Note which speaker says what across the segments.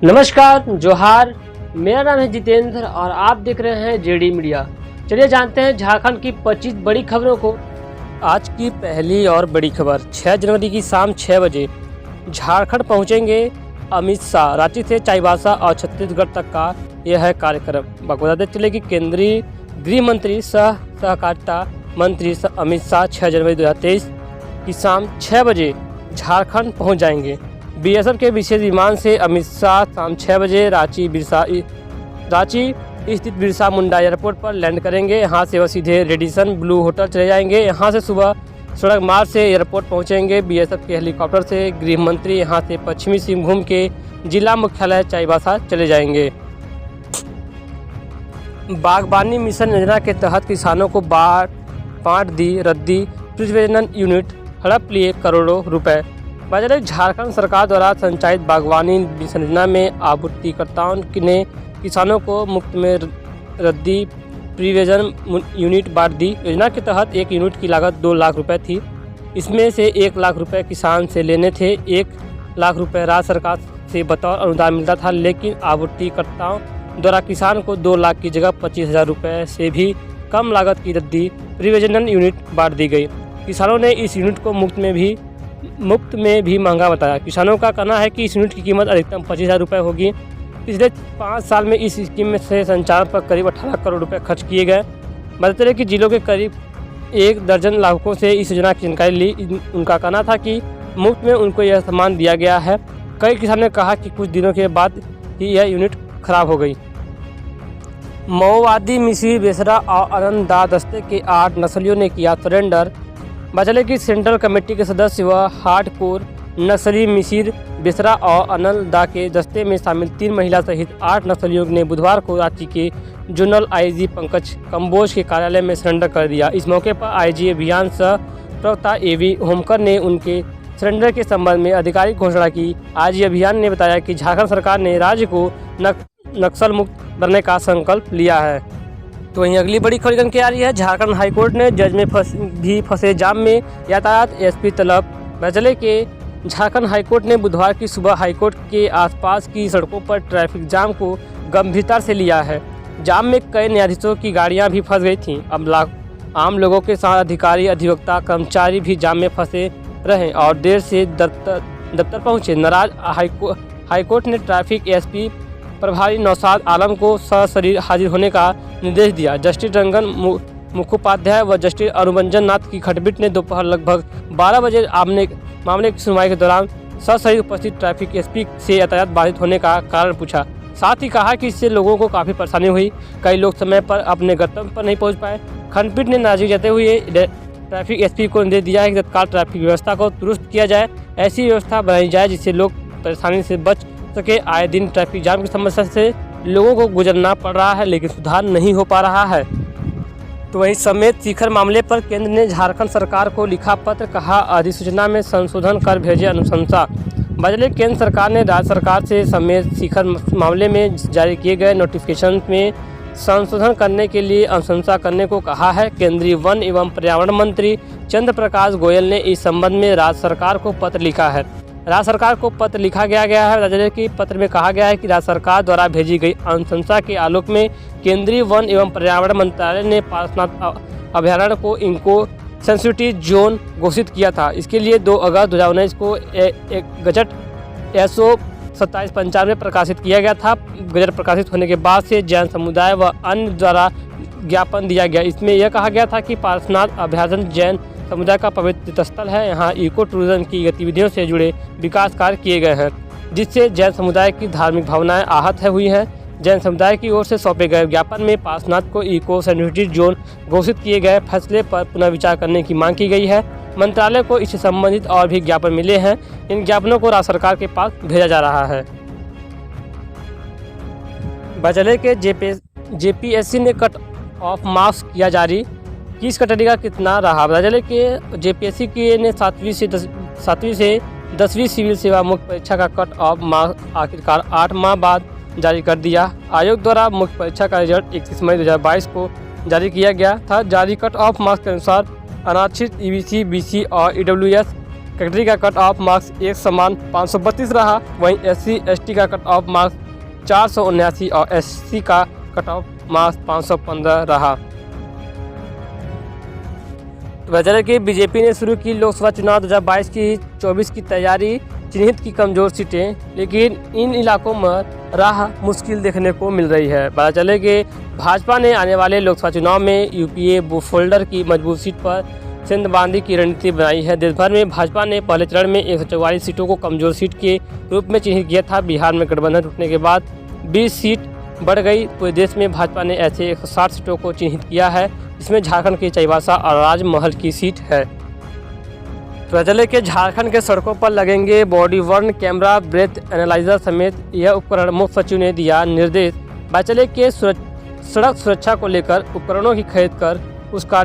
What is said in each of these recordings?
Speaker 1: नमस्कार, जोहार। मेरा नाम है जितेंद्र और आप देख रहे हैं जेडी मीडिया। चलिए जानते हैं झारखंड की 25 बड़ी खबरों को। आज की पहली और बड़ी खबर, 6 जनवरी की शाम 6 बजे झारखंड पहुंचेंगे अमित शाह। रांची से चाईबासा और छत्तीसगढ़ तक का यह है कार्यक्रम। बताते चले कि केंद्रीय गृह मंत्री सह सहकारिता मंत्री अमित शाह 6 जनवरी 2023 की शाम 6 बजे झारखंड पहुँच जाएंगे। बीएसएफ के विशेष विमान से अमित शाह शाम 6 बजे रांची स्थित बिरसा मुंडा एयरपोर्ट पर लैंड करेंगे। यहाँ से वह सीधे रेडिसन ब्लू होटल चले जाएंगे। यहाँ से सुबह सड़क मार्ग से एयरपोर्ट पहुँचेंगे। बीएसएफ के हेलीकॉप्टर से गृह मंत्री यहाँ से पश्चिमी सिंहभूम के जिला मुख्यालय चाईबासा चले जाएंगे। बागबानी मिशन योजना के तहत किसानों को बांट दी रद्दी प्रजनन यूनिट, हड़प लिए करोड़ों रुपए। झारखंड सरकार द्वारा संचालित बागवानी मिशन योजना में आपूर्तिकर्ताओं ने किसानों को मुफ्त में रद्दी प्रिवेजन यूनिट बांट दी। योजना के तहत एक यूनिट की लागत 2 लाख रुपए थी। इसमें से 1 लाख रुपए किसान से लेने थे। 1 लाख रुपए राज्य सरकार से बतौर अनुदान मिलता था, लेकिन आपूर्तिकर्ताओं द्वारा किसान को 2 लाख की जगह 25,000 रुपये से भी कम लागत की रद्दी प्रिवेजन यूनिट बांट दी गई। किसानों ने इस यूनिट को मुफ्त में भी महंगा बताया। किसानों का कहना है कि इस यूनिट की कीमत अधिकतम 25,000 रुपये होगी। पिछले 5 साल में इस स्कीम में से संचालन पर करीब 18 करोड़ रुपए खर्च किए गए। बताते रहे कि जिलों के करीब 1 दर्जन लाभुकों से इस योजना की जानकारी ली। उनका कहना था कि मुफ्त में उनको यह सामान दिया गया है। कई किसानों ने कहा कि कुछ दिनों के बाद ही यह यूनिट खराब हो गई। माओवादी मिसिर बेसरा और आनंद दा दस्ते के 8 नक्सलियों ने किया सरेंडर। बचले की सेंट्रल कमेटी के सदस्य व हार्डकोर नक्सली मिसिर बेसरा और आनंद दा के दस्ते में शामिल 3 महिला सहित 8 नक्सलियों ने बुधवार को रांची के जोनल आईजी पंकज कंबोज के कार्यालय में सरेंडर कर दिया। इस मौके पर आईजी अभियान सह प्रवक्ता एवी होमकर ने उनके सरेंडर के संबंध में आधिकारिक घोषणा की। आईजी अभियान ने बताया कि झारखंड सरकार ने राज्य को नक्सल मुक्त बनाने का संकल्प लिया है। तो वहीं अगली बड़ी खबर के आ रही है, झारखंड हाईकोर्ट ने जज में फंसे जाम में यातायात एसपी तलब। बचले के झारखंड हाईकोर्ट ने बुधवार की सुबह हाईकोर्ट के आसपास की सड़कों पर ट्रैफिक जाम को गंभीरता से लिया है। जाम में कई न्यायाधीशों की गाड़ियां भी फंस गई थीं। अब आम लोगों के साथ अधिकारी, अधिवक्ता, कर्मचारी भी जाम में फंसे रहे और देर से दफ्तर पहुंचे। नाराज हाईकोर्ट ने ट्रैफिक एसपी प्रभारी नौशाद आलम को सशरीर हाजिर होने का निर्देश दिया। जस्टिस रंजन मुखोपाध्याय व जस्टिस अनुरंजन नाथ की खंडपीठ ने दोपहर लगभग 12 बजे मामले की सुनवाई के दौरान सशरीर उपस्थित ट्रैफिक एसपी से यातायात बाधित होने का कारण पूछा। साथ ही कहा कि इससे लोगों को काफ़ी परेशानी हुई। कई लोग समय पर अपने गंतव्य पर नहीं पहुंच पाए। खंडपीठ ने नाराजगी जताते हुए ट्रैफिक एसपी को निर्देश दिया है कि तत्काल ट्रैफिक व्यवस्था को दुरुस्त किया जाए। ऐसी व्यवस्था बनाई जाए जिससे लोग परेशानी से बच सके। आए दिन ट्रैफिक जाम की समस्या से लोगों को गुजरना पड़ रहा है, लेकिन सुधार नहीं हो पा रहा है। तो वहीं समेत शिखर मामले पर केंद्र ने झारखंड सरकार को लिखा पत्र, कहा अधिसूचना में संशोधन कर भेजे अनुशंसा। बदले केंद्र सरकार ने राज्य सरकार से समेत शिखर मामले में जारी किए गए नोटिफिकेशन में संशोधन करने के लिए अनुशंसा करने को कहा है। केंद्रीय वन एवं पर्यावरण मंत्री चंद्र प्रकाश गोयल ने इस संबंध में राज्य सरकार को पत्र लिखा है। राज्य सरकार को पत्र लिखा गया है। राज्य के पत्र में कहा गया है कि राज्य सरकार द्वारा भेजी गई अनुशंसा के आलोक में केंद्रीय वन एवं पर्यावरण मंत्रालय ने पारसनाथ अभयारण्य को इनको सेंसिटिव जोन घोषित किया था। इसके लिए 2 अगस्त 2019 को एक गजट SO 2795 में प्रकाशित किया गया था। गजट प्रकाशित होने के बाद से जैन समुदाय व अन्य द्वारा ज्ञापन दिया गया। इसमें यह कहा गया था कि पारसनाथ अभयारण्य जैन समुदाय का पवित्र तीर्थस्थल है। यहाँ इको टूरिज्म की गतिविधियों से जुड़े विकास कार्य किए गए हैं, जिससे जैन समुदाय की धार्मिक भावनाएं आहत हुई हैं। जैन समुदाय की ओर से सौंपे गए ज्ञापन में पारसनाथ को इको सेंसिटिव जोन घोषित किए गए फैसले पर पुनः विचार करने की मांग की गई है। मंत्रालय को इससे संबंधित और भी ज्ञापन मिले हैं। इन ज्ञापनों को राज्य सरकार के पास भेजा जा रहा है। बचले के JPSC ने कट ऑफ मार्क्स किया जारी। किस कैटेगरी का कितना रहा? बचले के JPSC के ने 7वीं से 10वीं सिविल सेवा मुख्य परीक्षा का कट ऑफ मार्क्स आखिरकार 8 माह बाद जारी कर दिया। आयोग द्वारा मुख्य परीक्षा का रिजल्ट 31 मई 2022 को जारी किया गया था। जारी कट ऑफ मार्क्स के अनुसार अनारक्षित EBC, BC और EWS कैटेगरी का कट ऑफ मार्क्स एक समान 532 रहा। वहीं SC/ST का कट ऑफ मार्क्स 479 और SC का कट ऑफ मार्क्स 515 रहा। वजह कि बीजेपी ने शुरू की लोकसभा चुनाव 2022 की 24 की तैयारी, चिन्हित की कमजोर सीटें, लेकिन इन इलाकों में राह मुश्किल देखने को मिल रही है। पता चले कि भाजपा ने आने वाले लोकसभा चुनाव में यूपीए फोल्डर की मजबूत सीट पर सेंधबाजी की रणनीति बनाई है। देश भर में भाजपा ने पहले चरण में 144 सीटों को कमजोर सीट के रूप में चिन्हित किया था। बिहार में गठबंधन टूटने के बाद 20 सीट बढ़ गई। पूरे देश में भाजपा ने ऐसे 160 सीटों को चिन्हित किया है, जिसमें झारखंड की चाईबासा और राजमहल की सीट है। तो चले के झारखंड के सड़कों पर लगेंगे बॉडी वर्न कैमरा, ब्रेथ एनालाइजर समेत यह उपकरण मुख्य सचिव ने दिया निर्देश। चले के सड़क सुरक्षा को लेकर उपकरणों की खरीद कर उसका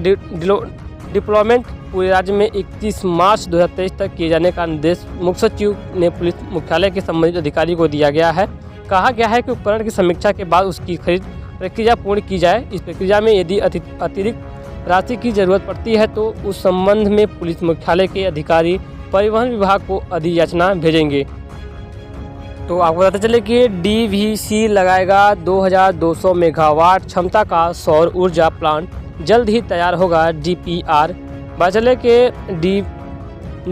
Speaker 1: डिप्लॉयमेंट पूरे राज्य में 31 मार्च 2023 तक किए जाने का निर्देश मुख्य सचिव ने पुलिस मुख्यालय के संबंधित अधिकारी को दिया गया है। कहा गया है कि उपकरण की समीक्षा के बाद उसकी खरीद प्रक्रिया पूर्ण की जाए। इस प्रक्रिया में यदि अतिरिक्त राशि की जरूरत पड़ती है तो उस संबंध में पुलिस मुख्यालय के अधिकारी परिवहन विभाग को अधियाचना भेजेंगे। तो आपको बताते चले कि DVC लगाएगा 2200 मेगावाट क्षमता का सौर ऊर्जा प्लांट, जल्द ही तैयार होगा DPR। पता चले कि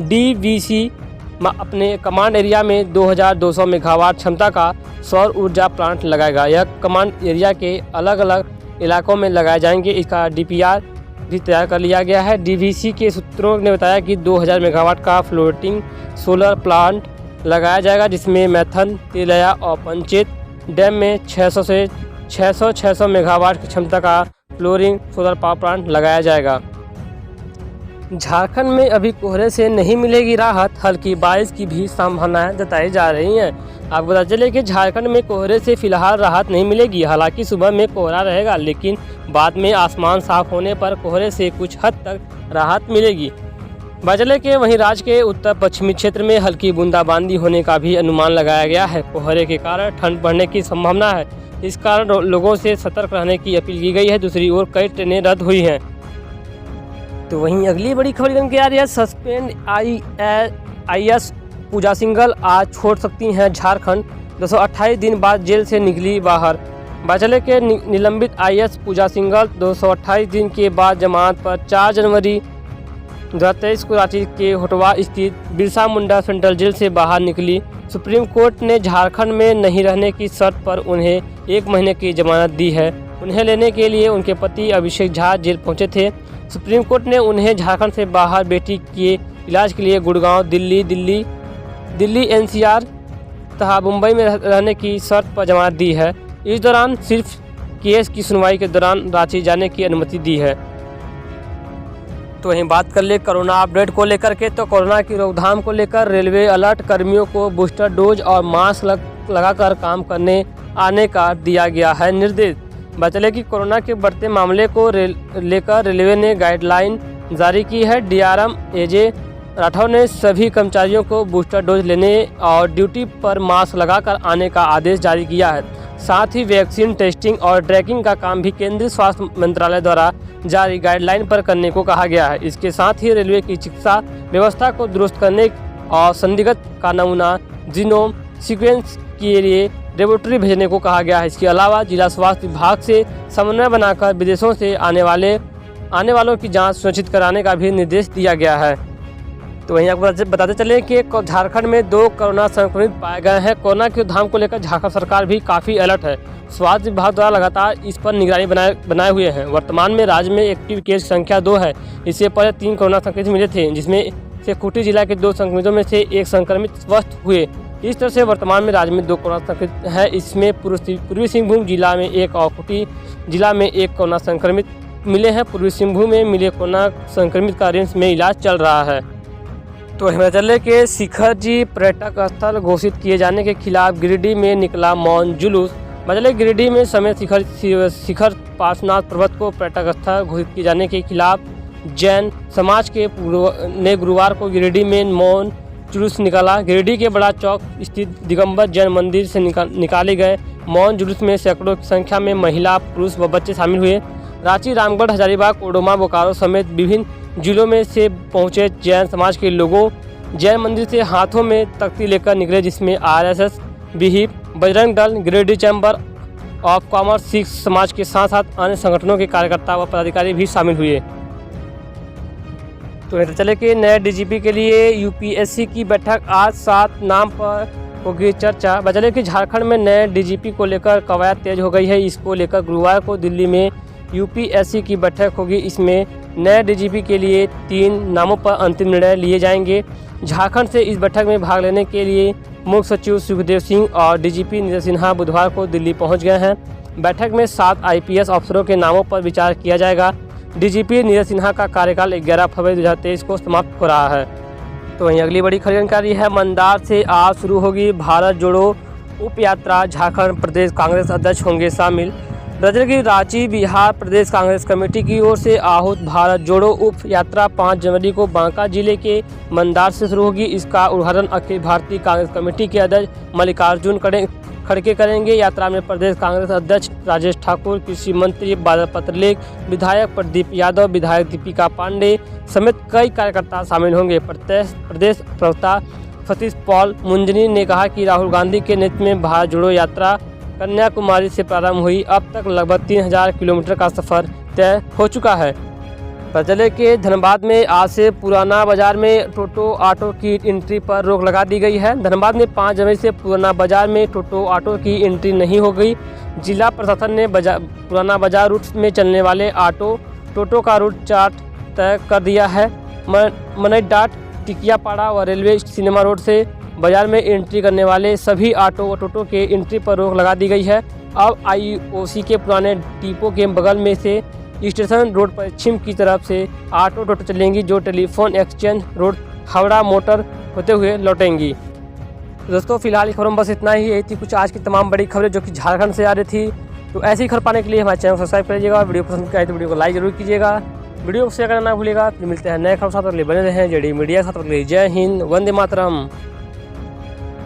Speaker 1: DVC अपने कमांड एरिया में 2200 मेगावाट क्षमता का सौर ऊर्जा प्लांट लगाएगा। यह कमांड एरिया के अलग अलग इलाकों में लगाए जाएंगे। इसका DPR भी तैयार कर लिया गया है। DVC के सूत्रों ने बताया कि 2000 मेगावाट का फ्लोटिंग सोलर प्लांट लगाया जाएगा, जिसमें मैथन, तिलैया और पंचेत डैम में 600 मेगावाट की क्षमता का फ्लोटिंग सोलर पावर प्लांट लगाया जाएगा। झारखंड में अभी कोहरे से नहीं मिलेगी राहत, हल्की बारिश की भी संभावनाएं जताई जा रही हैं। आपको बता चले कि झारखंड में कोहरे से फिलहाल राहत नहीं मिलेगी। हालांकि सुबह में कोहरा रहेगा, लेकिन बाद में आसमान साफ होने पर कोहरे से कुछ हद तक राहत मिलेगी। बचले के वहीं राज्य के उत्तर पश्चिमी क्षेत्र में हल्की बूंदाबांदी होने का भी अनुमान लगाया गया है। कोहरे के कारण ठंड बढ़ने की संभावना है, इस कारण लोगों से सतर्क रहने की अपील की गई है। दूसरी ओर कई ट्रेनें रद्द हुई हैं। तो वहीं अगली बड़ी खबर निकल के आ रही है, सस्पेंड IAS पूजा सिंघल आज छोड़ सकती हैं झारखंड, 228 दिन बाद जेल से निकली बाहर। बाचले के निलंबित IAS पूजा सिंघल 228 दिन के बाद जमानत पर 4 जनवरी 2023 को रांची के होटवा स्थित बिरसा मुंडा सेंट्रल जेल से बाहर निकली। सुप्रीम कोर्ट ने झारखंड में नहीं रहने की शर्त पर उन्हें 1 महीने की जमानत दी है। उन्हें लेने के लिए उनके पति अभिषेक झा जेल पहुंचे थे। सुप्रीम कोर्ट ने उन्हें झारखंड से बाहर बेटी के इलाज के लिए गुड़गांव, दिल्ली NCR तथा मुंबई में रहने की शर्त पर जमानत दी है। इस दौरान सिर्फ केस की सुनवाई के दौरान रांची जाने की अनुमति दी है। तो वहीं बात कर ले कोरोना अपडेट को लेकर के, तो कोरोना की रोकथाम को लेकर रेलवे अलर्ट, कर्मियों को बूस्टर डोज और मास्क लगाकर काम करने आने का दिया गया है निर्देश। बचले कि कोरोना के बढ़ते मामले को लेकर रेलवे ने गाइडलाइन जारी की है। DRM AJ राठौर ने सभी कर्मचारियों को बूस्टर डोज लेने और ड्यूटी पर मास्क लगाकर आने का आदेश जारी किया है। साथ ही वैक्सीन टेस्टिंग और ट्रैकिंग का काम भी केंद्रीय स्वास्थ्य मंत्रालय द्वारा जारी गाइडलाइन पर करने को कहा गया है। इसके साथ ही रेलवे की चिकित्सा व्यवस्था को दुरुस्त करने और संदिग्ध का नमूना जीनोम सीक्वेंस के लिए लेबोरेटरी भेजने को कहा गया है। इसके अलावा जिला स्वास्थ्य विभाग से समन्वय बनाकर विदेशों से आने वालों की जांच सुनिश्चित कराने का भी निर्देश दिया गया है। तो वहीं आपको बताते चले कि झारखंड में 2 कोरोना संक्रमित पाए गए हैं। कोरोना की रोकथाम को लेकर झारखंड सरकार भी काफ़ी अलर्ट है। स्वास्थ्य विभाग द्वारा लगातार इस पर निगरानी बनाए हुए हैं। वर्तमान में राज्य में एक्टिव केस की संख्या 2 है। इससे पहले 3 कोरोना संक्रमित मिले थे, जिसमें से खूंटी जिला के 2 संक्रमितों में से 1 संक्रमित स्वस्थ हुए। इस तरह से वर्तमान में राज्य में 2 कोरोना संक्रमित है। इसमें पूर्वी सिंहभूम जिला में 1 और खूंटी जिला में 1 कोरोना संक्रमित मिले हैं। पूर्वी सिंहभूम में मिले कोरोना संक्रमित का रिम्स में इलाज चल रहा है। तो हिमाचल के शिखर जी पर्यटक स्थल घोषित किए जाने के खिलाफ गिरिडीह में निकला मौन जुलूस। बदले गिरिडीह में समेत शिखर पार्श्वनाथ पर्वत को पर्यटक स्थल घोषित किए जाने के खिलाफ जैन समाज के ने गुरुवार को गिरिडीह में मौन जुलूस निकाला। गिरिडीह के बड़ा चौक स्थित दिगंबर जैन मंदिर से निकाले गए मौन जुलूस में सैकड़ों की संख्या में महिला, पुरुष व बच्चे शामिल हुए। रांची, रामगढ़, हजारीबाग, कोडरमा, बोकारो समेत विभिन्न जिलों में से पहुंचे जैन समाज के लोगों जैन मंदिर से हाथों में तख्ती लेकर निकले, जिसमें RSS, विहिप, Bajrang Dal, Giridih chamber of commerce, Sikh समाज के साथ साथ अन्य संगठनों के कार्यकर्ता व पदाधिकारी भी शामिल हुए। तो चले कि नए डीजीपी के लिए यूपीएससी की बैठक आज 7 नाम पर होगी चर्चा। बचले कि झारखंड में नए डीजीपी को लेकर कवायद तेज हो गई है। इसको लेकर गुरुवार को दिल्ली में यूपीएससी की बैठक होगी। इसमें नए डीजीपी के लिए 3 नामों पर अंतिम निर्णय लिए जाएंगे। झारखंड से इस बैठक में भाग लेने के लिए मुख्य सचिव सुखदेव सिंह और डीजीपी नीरज सिन्हा बुधवार को दिल्ली पहुंच गए हैं। बैठक में 7 आईपीएस अफसरों के नामों पर विचार किया जाएगा। डीजीपी नीरज सिन्हा का कार्यकाल 11 फरवरी 2023 को समाप्त हो रहा है। तो वहीं अगली बड़ी जानकारी है, मंदार से आज शुरू होगी भारत जोड़ो उप यात्रा। झारखंड प्रदेश कांग्रेस अध्यक्ष होंगे शामिल। दरअसल की रांची बिहार प्रदेश कांग्रेस कमेटी की ओर से आहूत भारत जोड़ो उप यात्रा 5 जनवरी को बांका जिले के मंदार से शुरू होगी। इसका उद्घाटन अखिल भारतीय कांग्रेस कमेटी के अध्यक्ष मल्लिकार्जुन खड़गे करेंगे। यात्रा में प्रदेश कांग्रेस अध्यक्ष राजेश ठाकुर, कृषि मंत्री बादल पत्रलेख, विधायक प्रदीप यादव, विधायक दीपिका पांडे समेत कई कार्यकर्ता शामिल होंगे। प्रदेश प्रवक्ता सतीश पॉल मुंजनी ने कहा कि राहुल गांधी के नेतृत्व में भारत जोड़ो यात्रा कन्याकुमारी से प्रारंभ हुई। अब तक लगभग 3000 किलोमीटर का सफर तय हो चुका है। जिले के धनबाद में आज से पुराना बाजार में टोटो ऑटो की एंट्री पर रोक लगा दी गई है। धनबाद में 5 जनवरी से पुराना बाजार में टोटो ऑटो की एंट्री नहीं हो गई। जिला प्रशासन ने पुराना बाजार रूट में चलने वाले टोटो का रूट चार्ट तय कर दिया है। मनईडाट, टिकियापाड़ा व रेलवे सिनेमा रोड से बाजार में एंट्री करने वाले सभी ऑटो व टोटो के एंट्री पर रोक लगा दी गई है। अब आईओसी के पुराने डिपो के बगल में से स्टेशन रोड पश्चिम की तरफ से ऑटो टोटो चलेंगी, जो telephone exchange road Howrah motor होते हुए लौटेंगी। दोस्तों फिलहाल खबरों में बस इतना ही। यही थी कुछ आज की तमाम बड़ी खबरें जो कि झारखंड से आ रही थी। तो ऐसी खबर पाने के लिए हमारे चैनल को सब्सक्राइब करिएगा। वीडियो पसंद आए तो वीडियो को लाइक जरूर कीजिएगा। वीडियो को शेयर करना ना भूलिएगा। फिर मिलते हैं नए खबर साथ, बने रहें जेडी मीडिया के साथ। जय हिंद, वंदे मातरम।